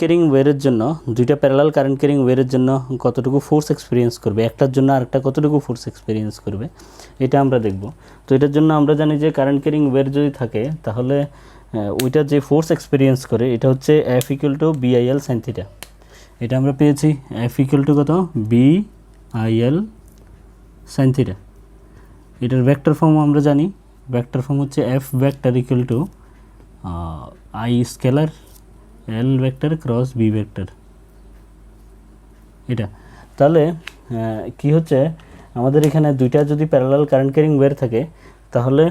Carrying ওয়্যারের জন্য দুইটা parallel current carrying ওয়্যারের জন্য কতটুকু ফোর্স এক্সপিরিয়েন্স করবে, একটার জন্য আরেকটা কতটুকু ফোর্স এক্সপিরিয়েন্স করবে এটা আমরা দেখব। তো এটার জন্য আমরা জানি যে কারেন্ট ক্যারিং ওয়্যার যদি থাকে তাহলে ওইটা যে ফোর্স এক্সপিরিয়েন্স করে এটা হচ্ছে F = BIL sin θ। এটা আমরা পেয়েছি F = কত BIL sin θ। এটার ভেক্টর ফর্ম আমরা জানি, ভেক্টর ফর্ম হচ্ছে F vector = I scalar L vector cross B vector. এটা তাহলে কি হচ্ছে আমাদের এখানে দুইটা যদি প্যারালাল কারেন্ট ক্যারিং ওয়্যার থাকে তাহলে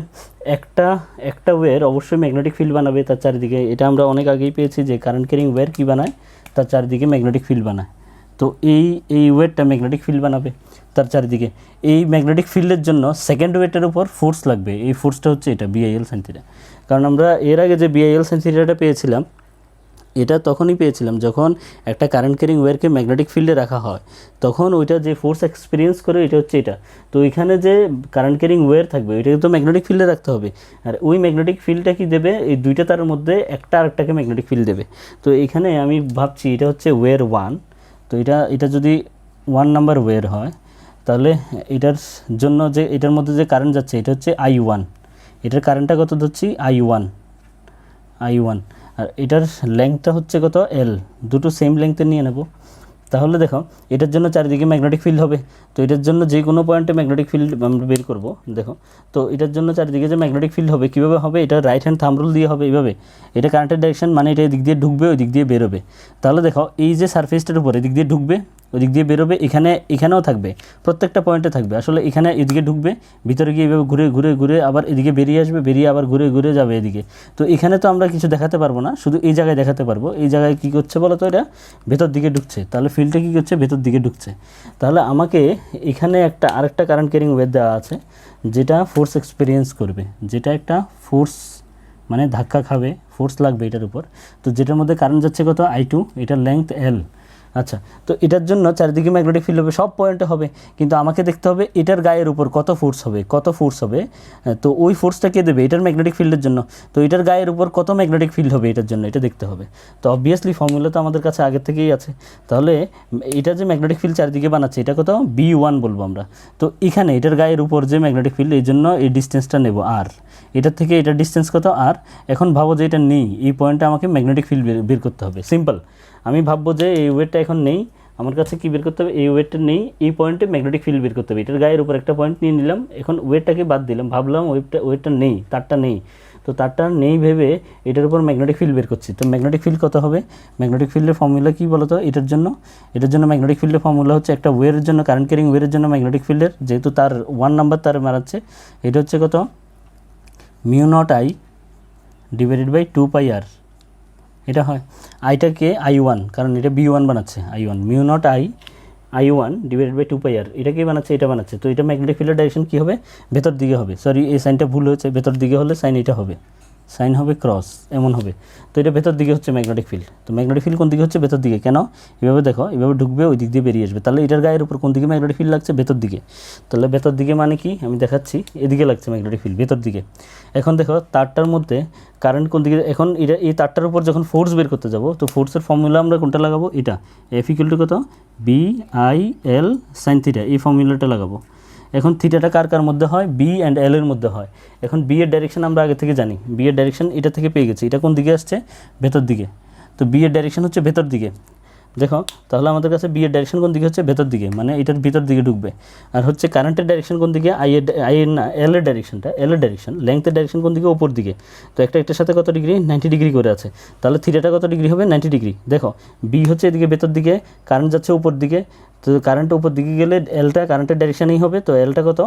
একটা ওয়্যার অবশ্যই ম্যাগনেটিক ফিল্ড বানাবে তার চারিদিকে। এটা আমরা অনেক আগেই পেয়েছি যে কারেন্ট ক্যারিং ওয়্যার কী বানায়, তার চারিদিকে ম্যাগনেটিক ফিল্ড বানায়। তো এই ওয়েটটা ম্যাগনেটিক ফিল্ড বানাবে তার চারিদিকে। এই ম্যাগনেটিক ফিল্ডের জন্য সেকেন্ড ওয়েটের উপর ফোর্স লাগবে, এই ফোর্সটা হচ্ছে এটা BIL sin θ। কারণ আমরা এর আগে যে BIL sin θ পেয়েছিলাম এটা তখনই পেয়েছিলাম যখন একটা কারেন্ট ক্যারিং ওয়্যারকে ম্যাগনেটিক ফিল্ডে রাখা হয়, তখন ওইটা যে ফোর্স এক্সপিরিয়েন্স করে এটা হচ্ছে এটা। তো এখানে যে কারেন্ট ক্যারিং ওয়্যার থাকবে ওইটাকে তো ম্যাগনেটিক ফিল্ডে রাখতে হবে, আর ওই ম্যাগনেটিক ফিল্ডটা কি দেবে, এই দুইটা তার মধ্যে একটা আরেকটাকে ম্যাগনেটিক ফিল্ড দেবে। তো এখানে আমি ভাবছি এটা হচ্ছে ওয়্যার 1। তো এটা যদি 1 নাম্বার ওয়্যার হয় তাহলে এটার জন্য যে এটার মধ্যে যে কারেন্ট যাচ্ছে এটা হচ্ছে I1। এটার কারেন্টটা কত ধরছি I1। আর এটার লেংথটা হচ্ছে কত L, দুটো সেম লেংথের নিয়ে নেব। তাহলে দেখো এটার জন্য চারিদিকে ম্যাগনেটিক ফিল্ড হবে। তো এটার জন্য যে কোনো পয়েন্টে ম্যাগনেটিক ফিল্ড আমরা বের করব। দেখো তো এটার জন্য চারিদিকে যে ম্যাগনেটিক ফিল্ড হবে কীভাবে হবে, এটা রাইট হ্যান্ড থাম্ব রুল দিয়ে হবে এইভাবে। এটা কারেন্টের ডাইরেকশন মানে এটা এদিক দিয়ে ঢুকবে ওই দিক দিয়ে বেরোবে। তাহলে দেখো এই যে সারফেসটার উপর এদিক দিয়ে ঢুকবে ওই দিক দিয়ে বেরোবে, এখানেও থাকবে, প্রত্যেকটা পয়েন্টে থাকবে। আসলে এখানে এদিকে ঢুকবে, ভিতরে গিয়ে এভাবে ঘুরে ঘুরে ঘুরে আবার এদিকে বেরিয়ে আসবে, বেরিয়ে আবার ঘুরে ঘুরে যাবে এদিকে। তো এখানে তো আমরা কিছু দেখাতে পারবো না, শুধু এই জায়গায় দেখাতে পারবো। এই জায়গায় কী করছে বলো তো, এটা ভেতর দিকে ঢুকছে। তাহলে ফিল্ডটা কী করছে, ভেতর দিকে ঢুকছে। তাহলে আমাকে এখানে আরেকটা কারেন্ট ক্যারিং ওয়্যার দেওয়া আছে যেটা ফোর্স এক্সপিরিয়েন্স করবে, যেটা একটা ফোর্স মানে ধাক্কা খাবে, ফোর্স লাগবে এটার উপর। তো যেটার মধ্যে কারেন্ট যাচ্ছে কত I2, এটার লেংথ L। আচ্ছা, তো এটার জন্য চারিদিকে ম্যাগনেটিক ফিল্ড হবে, সব পয়েন্টে হবে, কিন্তু আমাকে দেখতে হবে এটার গায়ের উপর কত ফোর্স হবে। তো ওই ফোর্সটা কে দেবে, এটার ম্যাগনেটিক ফিল্ডের জন্য। তো এটার গায়ের উপর কত ম্যাগনেটিক ফিল্ড হবে এটার জন্য, এটা দেখতে হবে। তো অবভিয়াসলি ফর্মুলা তো আমাদের কাছে আগের থেকেই আছে। তাহলে এটা যে ম্যাগনেটিক ফিল্ড চারিদিকে বানাচ্ছে এটা কত B1 বলবো আমরা। তো এখানে এটার গায়ের উপর যে ম্যাগনেটিক ফিল্ড, এই জন্য এই ডিস্টেন্সটা নেব R। এটার থেকে এটার ডিস্টেন্স কত R। এখন ভাবো যে এটা নেই, এই পয়েন্টে আমাকে ম্যাগনেটিক ফিল্ড বের করতে হবে। সিম্পল, আমি ভাববো যে এই ওয়েটটা এখন নেই, আমার কাছে কি বের করতে হবে, এই ওয়েটটা নেই, এই পয়েন্টে ম্যাগনেটিক ফিল্ড বের করতে হবে। এটার গায়ের উপর একটা পয়েন্ট নিয়ে নিলাম, এখন ওয়েটটাকে বাদ দিলাম, ভাবলাম ওয়েটটা নেই, তারটা নেই। তো তারটা নেই ভেবে এটার উপর ম্যাগনেটিক ফিল্ড বের করছি। তো ম্যাগনেটিক ফিল্ড কত হবে, ম্যাগনেটিক ফিল্ডের ফর্মুলা কী বলো তো, এটার জন্য ম্যাগনেটিক ফিল্ডের ফর্মুলা হচ্ছে একটা ওয়্যারের জন্য, কারেন্ট ক্যারিং ওয়্যারের জন্য ম্যাগনেটিক ফিল্ডের, যেহেতু তার 1 নাম্বার তার মারাচ্ছে, এটা হচ্ছে কত μ0I / 2πr। এটা হয় আইটাকে I1, কারণ এটা B1 বানাচ্ছে I1, μ0I I1 / 2πr। এটা কি বানাচ্ছে, এটা বানাচ্ছে। তো এটা ম্যাগনেটিক ফিল্ডের ডাইরেকশন কী হবে, ভেতর দিকে হবে। সরি, এই সাইনটা ভুল হয়েছে, ভেতর দিকে হলে সাইন এটা হবে, সাইন হবে ক্রস, এমন হবে। তো এটা ভেতর দিকে হচ্ছে ম্যাগনেটিক ফিল্ড। তো ম্যাগনেটিক ফিল্ড কোন দিকে হচ্ছে, ভেতর দিকে। কেন, এভাবে দেখো, এভাবে ঢুকবে ওই দিক দিয়ে বেরিয়ে আসবে। তাহলে এটার গায়ের উপর কোন দিকে ম্যাগনেটিক ফিল্ড লাগছে, ভেতর দিকে। তাহলে ভেতর দিকে মানে কি আমি দেখাচ্ছি, এদিকে লাগছে ম্যাগনেটিক ফিল্ড, ভেতর দিকে। এখন দেখো তারটার মধ্যে কারেন্ট কোন দিকে, এখন এটা এই তারটার উপর যখন ফোর্স বের করতে যাব, তো ফোর্সের ফর্মুলা আমরা কোনটা লাগাবো, এটা F = কত BIL sin θ, এই ফর্মুলাটা লাগাবো। এখন থিটাটা কার মধ্যে হয়, B and L এর মধ্যে হয়। এখন B এর ডাইরেকশন আমরা আগে থেকে জানি, B এর ডাইরেকশন এটা থেকে পেয়ে গেছি, এটা কোন দিকে আসছে, ভেতর দিকে। তো B এর ডাইরেকশন হচ্ছে ভেতর দিকে। দেখো তাহলে আমাদের কাছে B এর ডাইরেকশন কোন দিকে হচ্ছে, ভেতর দিকে, মানে এটার ভিতর দিকে ঢুকবে। আর হচ্ছে কারেন্টের ডাইরেকশন কোন দিকে, L এর ডাইরেকশন, লেংথের ডাইরেকশন কোন দিকে, উপর দিকে। তো একটার সাথে কত ডিগ্রি, 90 ডিগ্রি করে আছে। তাহলে থিটাটা কত ডিগ্রি হবে, 90 ডিগ্রি। দেখো B হচ্ছে এদিকে ভেতর দিকে, কারেন্ট যাচ্ছে উপর দিকে। তো কারেন্ট উপর দিকে গেলে এলটা কারেন্টের ডাইরেকশানেই হবে। তো এলটা কত,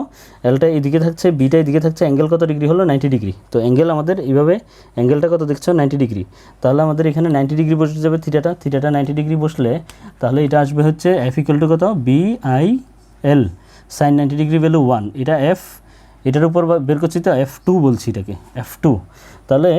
এলটা এদিকে থাকছে, বিটা এদিকে থাকছে, অ্যাঙ্গেল কত ডিগ্রি হলো, 90 ডিগ্রি। তো অ্যাঙ্গেল আমাদের এইভাবে, অ্যাঙ্গেলটা কত দেখছো, 90 ডিগ্রি। তাহলে আমাদের এখানে 90 ডিগ্রি বসে যাবে থিটাটা 90 ডিগ্রি বসলে তাহলে এটা আসবে হচ্ছে F = কত BIL sin 90 ডিগ্রি ভ্যালু 1। এটা F, এটার উপর বের করছি তো F2 বলছি এটাকে, F2। তাহলে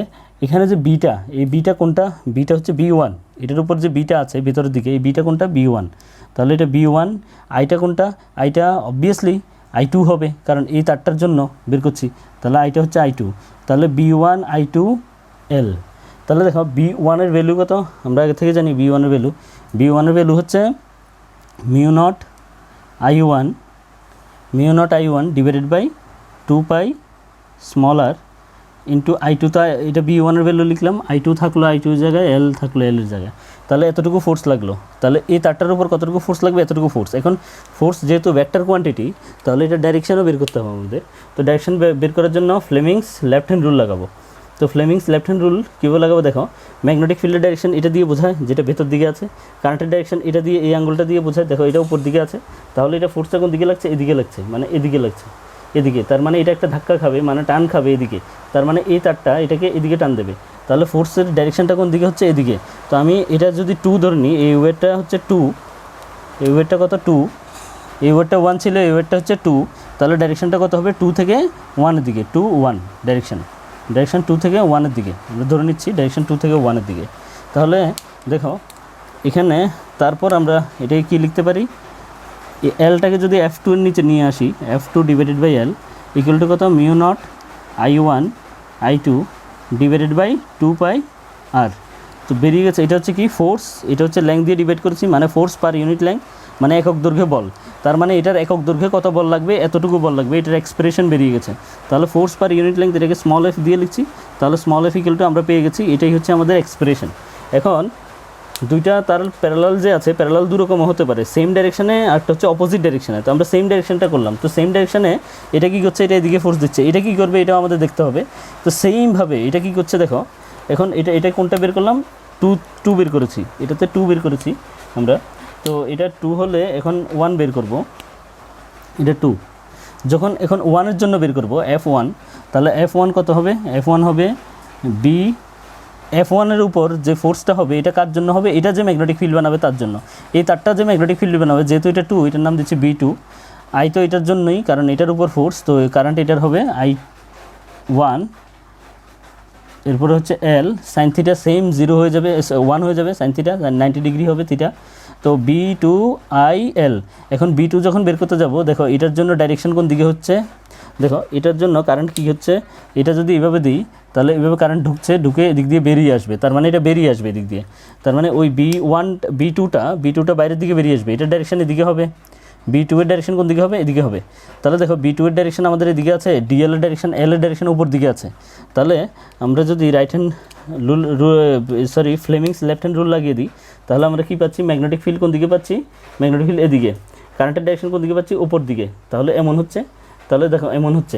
এখানে যে বিটা, এই বিটা কোনটা, বিটা হচ্ছে B1, এটার উপর যে বিটা আছে ভিতরের দিকে, এই বিটা কোনটা, B1। তাহলে এটা B1, আইটা কোনটা, আইটা অবভিয়াসলি I2 হবে, কারণ এই তারটার জন্য বের করছি। তাহলে আইটা হচ্ছে I2। তাহলে B1 I2 L। তাহলে দেখো B1 এর ভ্যালু কত, আমরা আগে থেকে জানি B1 এর ভ্যালু হচ্ছে mu naught I1 divided by 2 pi small r into I2, তা এটা B1 এর ভ্যালু লিখলাম, I2 থাকলো I2 এর জায়গায়, L থাকলো L এর জায়গায়, তাহলে এতটুকু ফোর্স লাগলো। তাহলে এই তারটার উপর কতটুকু ফোর্স লাগবে, এতটুকু ফোর্স। এখন ফোর্স যেহেতু ভেক্টর কোয়ান্টিটি, তাহলে এটা ডাইরেকশনও বের করতে হবে আমাদের। তো ডাইরেকশন বের করার জন্য ফ্লেমিংস লেফট হ্যান্ড রুল লাগাবো। তো ফ্লেমিংস লেফট হ্যান্ড রুল কীভাবে লাগাবো দেখো, ম্যাগনেটিক ফিল্ডের ডাইরেকশন এটা দিয়ে বোঝায়, যেটা ভেতর দিকে আছে। কারেন্টের ডাইরেকশন এটা দিয়ে, এই আঙ্গুলটা দিয়ে বোঝায়, দেখো এটা উপর দিকে আছে, তাহলে এটা ফোর্সটা কোন দিকে লাগছে, এদিকে লাগছে, মানে এদিকে লাগছে, এদিকে, তার মানে এটা একটা ধাক্কা খাবে, মানে টান খাবে এদিকে, তার মানে এই তারটা এটাকে এদিকে টান দেবে, তাহলে ফোর্সের ডাইরেকশনটা কোন দিকে হচ্ছে, এদিকে। তো আমি এটা যদি 2 ধরে নিই, এই ওয়েটটা হচ্ছে 2, এই ওয়েটটা কত 2, এই ওয়েটটা 1 ছিল, এই ওয়েটটা হচ্ছে 2, তাহলে ডাইরেকশনটা কত হবে 2 থেকে 1 এর দিকে, 2 1 ডাইরেকশন 2 থেকে 1 এর দিকে আমরা ধরে নিচ্ছি, ডাইরেকশন 2 থেকে 1 এর দিকে। তাহলে দেখো এখানে তারপর আমরা এটাকে কি লিখতে পারি, এই এলটাকে যদি F2 এর নিচে নিয়ে আসি, F2 divided by L equal to কত, mu naught I1 divided by 2 pi আর। তো বেরিয়ে গেছে, এটা হচ্ছে কি ফোর্স, এটা হচ্ছে লেংথ দিয়ে ডিভাইড করেছি, মানে ফোর্স পার ইউনিট লেংথ, মানে একক দৈর্ঘ্যে বল। তার মানে এটার একক দৈর্ঘ্যে কত বল লাগবে, এতটুকু বল লাগবে, এটার এক্সপ্রেশন বেরিয়ে গেছে। তাহলে ফোর্স পার ইউনিট লেংথ, এটাকে স্মল f দিয়ে লিখছি, তাহলে স্মল f ইকুয়াল টু আমরা পেয়ে গেছি, এটাই হচ্ছে আমাদের এক্সপ্রেশন। এখন দুইটা তার প্যারালাল যে আছে, প্যারালাল দুরকম হতে পারে, সেম ডাইরেকশনে আর একটা হচ্ছে অপোজিট ডাইরেকশনে। তো আমরা সেম ডাইরেকশনটা করলাম, তো সেম ডাইরেকশনে এটা কী করছে, এটা এদিকে ফোর্স দিচ্ছে, এটা কী করবে এটাও আমাদের দেখতে হবে। তো সেইমভাবে এটা কী করছে দেখো, এখন এটা কোনটা বের করলাম, 2 বের করেছি, এটাতে 2 বের করেছি আমরা। তো এটা 2 হলে এখন 1 বের করব, এটা 2 যখন এখন 1 এর জন্য বের করব F1, তাহলে F1 কত হবে, F1 হবে F1 এর উপর যে ফোর্সটা হবে এটা কার জন্য হবে, এটা যে ম্যাগনেটিক ফিল্ড বানাবে তার জন্য, এই তারটা যে ম্যাগনেটিক ফিল্ড বানাবে, যেহেতু এটা 2, এটার নাম দিচ্ছি B2, I তো এটার জন্যই, কারণ এটার উপর ফোর্স, তো কারেন্ট এটার হবে I1, এরপরে হচ্ছে L, সাইন থিটা সেম 0 হয়ে যাবে, 1 হয়ে যাবে, সাইন থিটা 90 ডিগ্রি হবে থিটা। তো B2IL, এখন B2 যখন বের করতে যাব, দেখো এটার জন্য ডাইরেকশন কোন দিকে হচ্ছে, দেখো এটার জন্য কারেন্ট কী হচ্ছে, এটা যদি এভাবে দিই তাহলে এভাবে কারেন্ট ঢুকে এদিক দিয়ে বেরিয়ে আসবে, তার মানে এটা বেরিয়ে আসবে এদিক দিয়ে, তার মানে ওই B2টা বাইরের দিকে বেরিয়ে আসবে, এটার ডাইরেকশন এদিকে হবে, B2 এর ডাইরেকশন কোন দিকে হবে, এদিকে হবে। তাহলে দেখো B2 এর ডাইরেকশন আমাদের এদিকে আছে, DL এর ডাইরেকশন, L এর ডাইরেকশন উপর দিকে আছে। তাহলে আমরা যদি right hand Fleming's left hand rule লাগিয়ে দিই, তাহলে আমরা কি পাচ্ছি, ম্যাগনেটিক ফিল্ড কোন দিকে পাচ্ছি, ম্যাগনেটিক ফিল্ড এদিকে, কারেন্টের ডাইরেকশন কোন দিকে পাচ্ছি, উপর দিকে। তাহলে এমন হচ্ছে, তাহলে দেখো এমন হচ্ছে,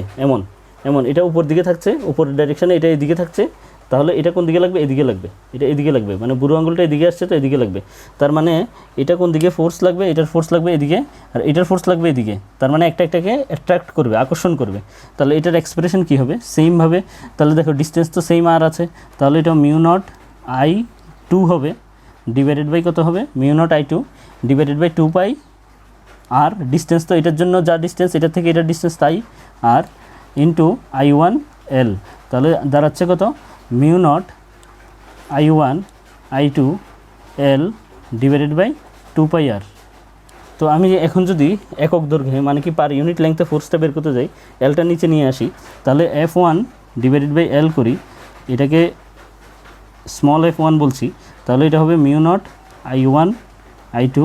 এমন এটা উপর দিকে থাকছে, উপরের ডাইরেকশনে এটা এদিকে থাকছে, তাহলে এটা কোন দিকে লাগবে, এদিকে লাগবে, এটা এদিকে লাগবে, মানে বুড়ো আঙুলটা এদিকে আসছে তো এদিকে লাগবে। তার মানে এটা কোন দিকে ফোর্স লাগবে, এটার ফোর্স লাগবে এদিকে, আর এটার ফোর্স লাগবে এদিকে, তার মানে একটাকে অ্যাট্রাক্ট করবে, আকর্ষণ করবে। তাহলে এটার এক্সপ্রেশন কী হবে, সেমভাবে, তাহলে দেখো ডিস্টেন্স তো সেম আর আছে, তাহলে এটা মিউ নট I2 হবে ডিভাইডেড বাই কত হবে, mu naught I2 divided by 2 pi r, distance তো এটার জন্য যা ডিস্টেন্স, এটার থেকে এটার ডিস্টেন্স তাই, আর ইন্টু I1L, তাহলে দাঁড়াচ্ছে কত, mu naught I1I2L divided by 2 pi আর। তো আমি এখন যদি একক দৈর্ঘ্যে, মানে কি পার ইউনিট লেংথে ফোর্সটা বের করতে যাই, এলটা নিচে নিয়ে আসি, তাহলে F1 ডিভাইডেড বাই L করি, এটাকে স্মল f1 বলছি, তাহলে এটা হবে mu naught I1I2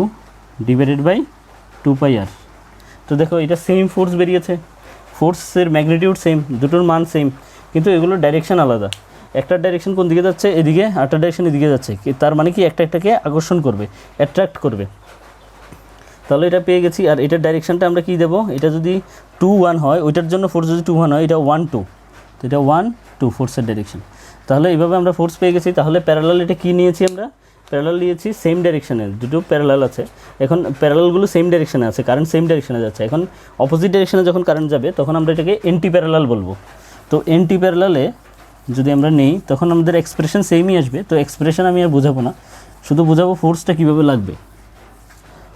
divided by 2 pi আর। তো দেখো এটা সেম ফোর্স বেরিয়েছে, ফোর্সের ম্যাগনিটিউড সেম, দুটোর মান সেম, কিন্তু এগুলোর ডাইরেকশন আলাদা, একটা ডাইরেকশন কোন দিকে যাচ্ছে এদিকে, আরেকটা ডাইরেকশন এদিকে যাচ্ছে, তার মানে কি একটাকে আকর্ষণ করবে, অ্যাট্রাক্ট করবে। তাহলে এটা পেয়ে গেছি, আর এটার ডাইরেকশনটা আমরা কি দেবো, এটা যদি 2 1 হয়, ওইটার জন্য ফোর্স যদি 2 1 হয়, এটা 1 2, তো এটা 1 2 ফোর্সের ডাইরেকশন। তাহলে এইভাবে আমরা ফোর্স পেয়ে গেছি। তাহলে প্যারালাল এটা কী নিয়েছি, আমরা প্যারালাল নিয়েছি সেম ডাইরেকশনের, দুটো প্যারালাল আছে, এখন প্যারালালগুলো সেম ডাইরেকশনে আছে, কারেন্ট সেম ডাইরেকশনে যাচ্ছে। এখন অপোজিট ডাইরেকশনে যখন কারেন্ট যাবে তখন আমরা এটাকে এন্টি প্যারালাল বলবো। তো এন্টি প্যারালালে যদি আমরা নেই তখন আমাদের এক্সপ্রেশন সেমই আসবে। তো এক্সপ্রেশন আমি আর বোঝাবো না, শুধু বোঝাবো ফোর্সটা কীভাবে লাগবে,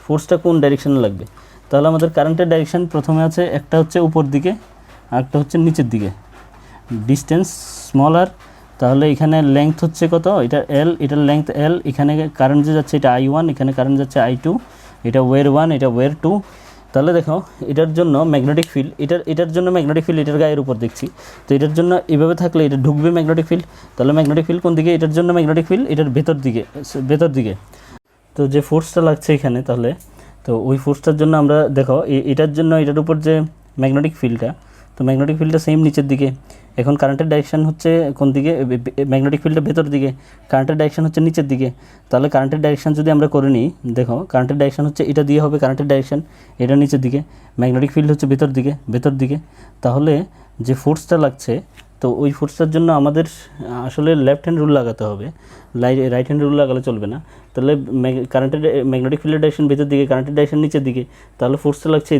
ফোর্সটা কোন ডাইরেকশনে লাগবে। তাহলে আমাদের কারেন্টের ডাইরেকশন প্রথমে আছে, একটা হচ্ছে উপর দিকে আর একটা হচ্ছে নিচের দিকে, ডিস্টেন্স স্মল আর, তাহলে এখানে লেংথ হচ্ছে কত, এটা L, এটার লেংথ L, এখানে কারেন্ট যে যাচ্ছে এটা I1, এখানে কারেন্ট যাচ্ছে I2, এটা ওয়ের 1, এটা ওয়ের 2, তাহলে দেখো এটার জন্য ম্যাগনেটিক ফিল্ড এটার জন্য ম্যাগনেটিক ফিল্ড এটার গায়ের উপর দেখছি, তো এটার জন্য এভাবে থাকলে এটা ঢুকবে ম্যাগনেটিক ফিল্ড, তাহলে ম্যাগনেটিক ফিল্ড কোন দিকে, এটার জন্য ম্যাগনেটিক ফিল্ড এটার ভেতর দিকে। তো যে ফোর্সটা লাগছে এখানে, তাহলে তো ওই ফোর্সটার জন্য আমরা দেখো এটার জন্য এটার উপর যে ম্যাগনেটিক ফিল্ডটা, তো ম্যাগনেটিক ফিল্ডটা সেম নিচের দিকে। এখন কারেন্টের ডাইরেকশন হচ্ছে কোন দিকে, ম্যাগনেটিক ফিল্ডের ভেতর দিকে, কারেন্টের ডাইরেকশন হচ্ছে নিচের দিকে। তাহলে কারেন্টের ডাইরেকশন যদি আমরা করে নিই, দেখো কারেন্টের ডাইরেকশন হচ্ছে এটা দিয়ে হবে কারেন্টের ডাইরেকশন, এটা নিচের দিকে, ম্যাগনেটিক ফিল্ড হচ্ছে ভেতর দিকে। তাহলে যে ফোর্সটা লাগছে, তো ওই ফোর্সটার জন্য আমাদের আসলে লেফট হ্যান্ড রুল লাগাতে হবে, রাইট হ্যান্ড রুল লাগালে চলবে না। তাহলে কারেন্টের ম্যাগনেটিক ফিল্ডের ডাইরেকশন ভেতর দিকে, কারেন্টের ডাইরেকশন নিচের দিকে, তাহলে ফোর্সটা লাগছে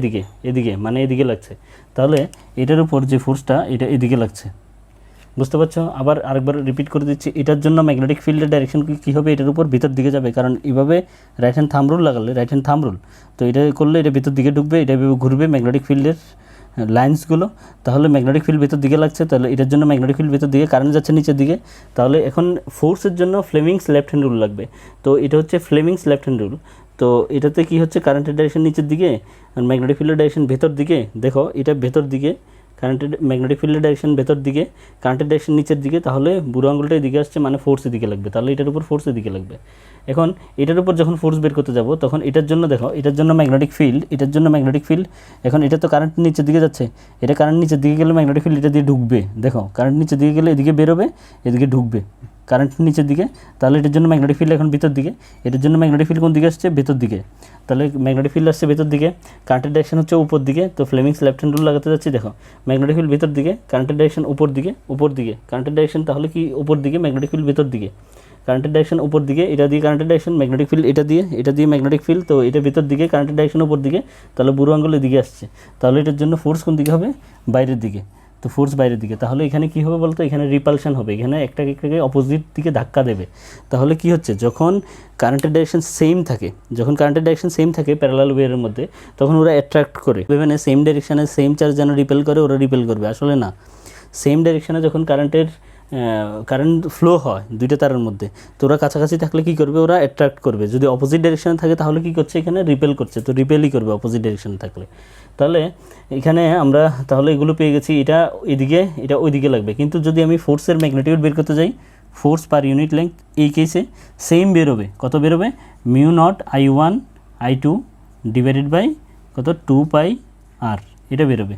এদিকে মানে এদিকে লাগছে। তাহলে এটার উপর যে ফোর্সটা এটা এদিকে লাগছে, বুঝতে পারছো? আবার আরেকবার রিপিট করে দিচ্ছি, এটার জন্য ম্যাগনেটিক ফিল্ডের ডাইরেকশন কী হবে, এটার উপর ভিতর দিকে যাবে, কারণ এভাবে রাইট হ্যান্ড থাম্ব রুল লাগালে, রাইট হ্যান্ড থাম্ব রুল, তো এটা করলে এটা ভিতর দিকে ঢুকবে, এটা এভাবে ঘুরবে ম্যাগনেটিক ফিল্ডের লাইন্সগুলো। তাহলে ম্যাগনেটিক ফিল্ড ভেতর দিকে লাগছে, তাহলে এটার জন্য ম্যাগনেটিক ফিল্ড ভেতর দিকে, কারেন্ট যাচ্ছে নিচের দিকে। তাহলে এখন ফোর্সের জন্য ফ্লেমিংস লেফট হ্যান্ড রুল লাগবে, তো এটা হচ্ছে ফ্লেমিংস লেফট হ্যান্ড রুল। তো এটাতে কি হচ্ছে, কারেন্টের ডাইরেকশন নিচের দিকে আর ম্যাগনেটিক ফিল্ডের ডাইরেকশন ভেতর দিকে। দেখো এটা ভেতর দিকে, কারেন্টের ম্যাগনেটিক ফিল্ডের ডাইরেকশন ভেতর দিকে, কারেন্টের ডাইরেকশন নিচের দিকে, তাহলে বুড়ো আঙুলটা এদিকে আসছে মানে ফোর্স এদিকে লাগবে, তাহলে এটার উপর ফোর্স এদিকে লাগবে। এখন এটার উপর যখন ফোর্স বের করতে যাব, তখন এটার জন্য দেখো এটার জন্য ম্যাগনেটিক ফিল্ড, এখন এটা তো কারেন্ট নিচের দিকে যাচ্ছে, এটা কারেন্ট নিচের দিকে গেলে ম্যাগনেটিক ফিল্ড এটা দিয়ে ঢুকবে। দেখো কারেন্ট নিচের দিকে গেলে এদিকে বেরোবে, এদিকে ঢুকবে কারেন্ট নিচের দিকে, তাহলে এটার জন্য ম্যাগনেটিক ফিল্ড এখন ভিতর দিকে, এটার জন্য ম্যাগনেটিক ফিল্ড কোন দিকে আসছে, ভেতর দিকে। তাহলে ম্যাগনেটিক ফিল্ড আসছে ভেতর দিকে, কারেন্টের ডাইরেকশন হচ্ছে উপর দিকে, তো ফ্লেমিংস লেফট হ্যান্ড রুল লাগাতে যাচ্ছি। দেখো ম্যাগনেটিক ফিল্ড ভেতর দিকে, কারেন্টের ডাইরেকশন উপর দিকে, কারেন্টের ডাইরেকশন তাহলে কি উপর দিকে, ম্যাগনেটিক ফিল্ড ভেতর দিকে, কারেন্টের ডাইরেকশন উপর দিকে, এটা দিয়ে কারেন্টের ডাইরেকশন, ম্যাগনেটিক ফিল্ড এটা দিয়ে ম্যাগনেটিক ফিল্ড, তো এটা ভেতর দিকে, কারেন্টের ডাইরেকশন উপর দিকে, তাহলে বুড়ো আঙুল এদিকে আসছে, তাহলে এটার জন্য ফোর্স কোন দিকে হবে, বাইরের দিকে। তো ফোর্স বাইরের দিকে, তাহলে এখানে কি হবে বলতো, এখানে রিপালশন হবে, এখানে একটাকে অপোজিট দিকে ধাক্কা দেবে। তাহলে কি হচ্ছে, যখন কারেন্টের ডাইরেকশন সেম থাকে প্যারালাল ওয়্যারের মধ্যে, তখন ওরা অ্যাট্রাক্ট করে, মানে সেম ডাইরেকশানে সেম চার্জ যেন রিপেল করে, ওরা রিপেল করবে। আসলে না, সেম ডাইরেকশানে যখন কারেন্ট ফ্লো হয় দুইটা তারের মধ্যে, তো ওরা কাছাকাছি থাকলে কি করবে, ওরা অ্যাট্রাক্ট করবে। যদি অপোজিট ডাইরেকশানে থাকে তাহলে কি করছে, এখানে রিপেল করছে, তো রিপেলই করবে অপোজিট ডাইরেকশানে থাকলে। তাহলে এখানে আমরা তাহলে এগুলো পেয়ে গেছি, এটা এদিকে এটা ওইদিকে লাগবে। কিন্তু যদি আমি ফোর্সের ম্যাগনিটিউড বের করতে যাই, ফোর্স পার ইউনিট লেংথ, এই কেসে সেম বেরোবে, কত বেরোবে, μ0 I1 I2 ডিভাইডেড বাই কত 2 π r, এটা বেরোবে।